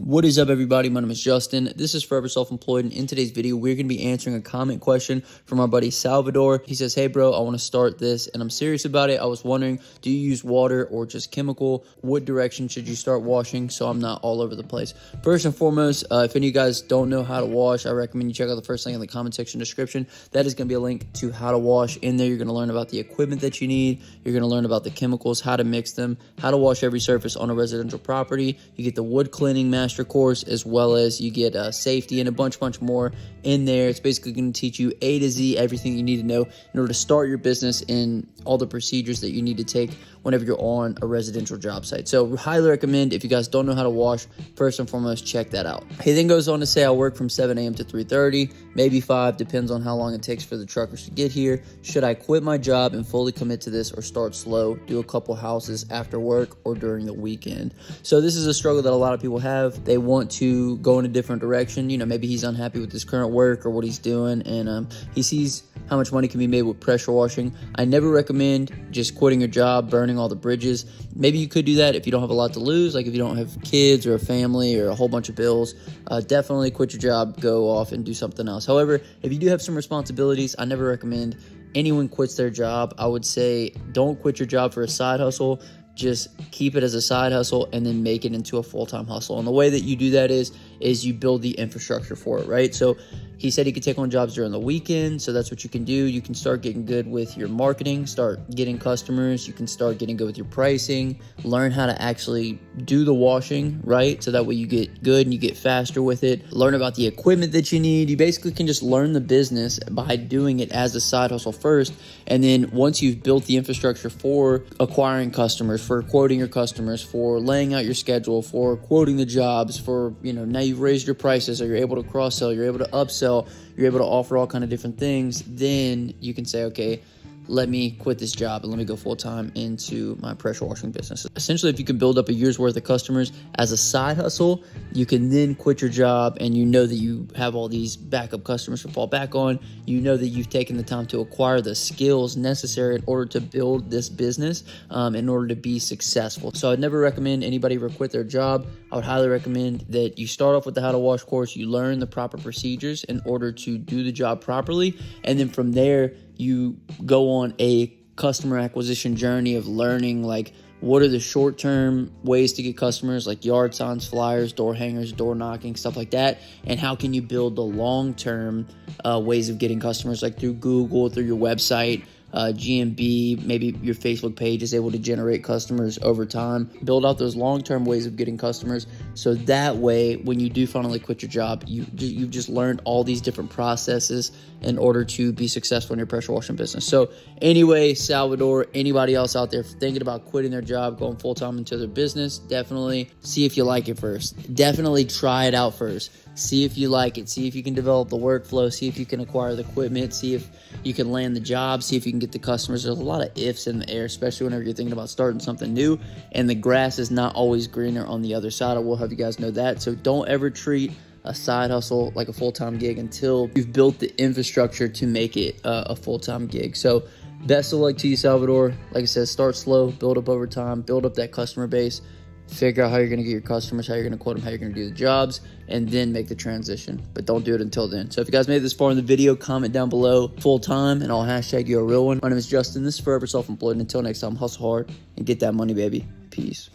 What is up, everybody? My name is Justin. This is Forever Self-Employed, and in today's video, we're going to be answering a comment question from our buddy Salvador. He says, hey, bro, I want to start this, and I'm serious about it. I was wondering, do you use water or just chemical? What direction should you start washing so I'm not all over the place? First and foremost, if any of you guys don't know how to wash, I recommend you check out the first link in the comment section description. That is going to be a link to how to wash. In there, you're going to learn about the equipment that you need. You're going to learn about the chemicals, how to mix them, how to wash every surface on a residential property. You get the wood cleaning master course, as well as you get safety and a bunch more in there. It's basically going to teach you A to Z everything you need to know in order to start your business and all the procedures that you need to take whenever you're on a residential job site. So highly recommend, if you guys don't know how to wash, first and foremost, check that out. He then goes on to say, I work from 7 a.m. to 3:30, maybe 5, depends on how long it takes for the truckers to get here. Should I quit my job and fully commit to this, or start slow, do a couple houses after work or during the weekend? So this is a struggle that a lot of people have. They want to go in a different direction. You know, maybe he's unhappy with his current work or what he's doing, and he sees how much money can be made with pressure washing. I never recommend just quitting your job, burning all the bridges. Maybe you could do that if you don't have a lot to lose, like if you don't have kids or a family or a whole bunch of bills. Definitely quit your job, go off and do something else. However, if you do have some responsibilities, I never recommend anyone quits their job. I would say don't quit your job for a side hustle. Just keep it as a side hustle and then make it into a full-time hustle. And the way that you do that is you build the infrastructure for it, right? So he said he could take on jobs during the weekend, so that's what you can do. You can start getting good with your marketing, start getting customers. You can start getting good with your pricing, learn how to actually do the washing, right? So that way you get good and you get faster with it. Learn about the equipment that you need. You basically can just learn the business by doing it as a side hustle first. And then once you've built the infrastructure for acquiring customers, for quoting your customers, for laying out your schedule, for quoting the jobs, for, you know, now you've raised your prices, or you're able to cross-sell, you're able to upsell, you're able to offer all kind of different things, then you can say, okay, let me quit this job and let me go full-time into my pressure washing business. Essentially, if you can build up a year's worth of customers as a side hustle, you can then quit your job, and you know that you have all these backup customers to fall back on. You know that you've taken the time to acquire the skills necessary in order to build this business, in order to be successful. So I'd never recommend anybody ever quit their job. I would highly recommend that you start off with the how to wash course. You learn the proper procedures in order to do the job properly, and then from there, you go on a customer acquisition journey of learning, like, what are the short-term ways to get customers, like yard signs, flyers, door hangers, door knocking, stuff like that, and how can you build the long-term ways of getting customers, like through Google, through your website, GMB, maybe your Facebook page is able to generate customers over time. Build out those long-term ways of getting customers, so that way when you do finally quit your job, you've just learned all these different processes in order to be successful in your pressure washing business. So anyway, Salvador, anybody else out there thinking about quitting their job, going full-time into their business, definitely see if you like it first. Definitely try it out first. See if you like it. See if you can develop the workflow. See if you can acquire the equipment. See if you can land the job. See if you can get the customers. There's a lot of ifs in the air, especially whenever you're thinking about starting something new, and the grass is not always greener on the other side. I will have you guys know that. So don't ever treat a side hustle like a full-time gig until you've built the infrastructure to make it a full-time gig. So best of luck to you, Salvador. Like I said, start slow, build up over time, build up that customer base, figure out how you're going to get your customers, how you're going to quote them, how you're going to do the jobs, and then make the transition. But don't do it until then. So if you guys made it this far in the video, comment down below full-time, and I'll hashtag you a real one. My name is Justin. This is Forever Self-Employed. And until next time, hustle hard and get that money, baby. Peace.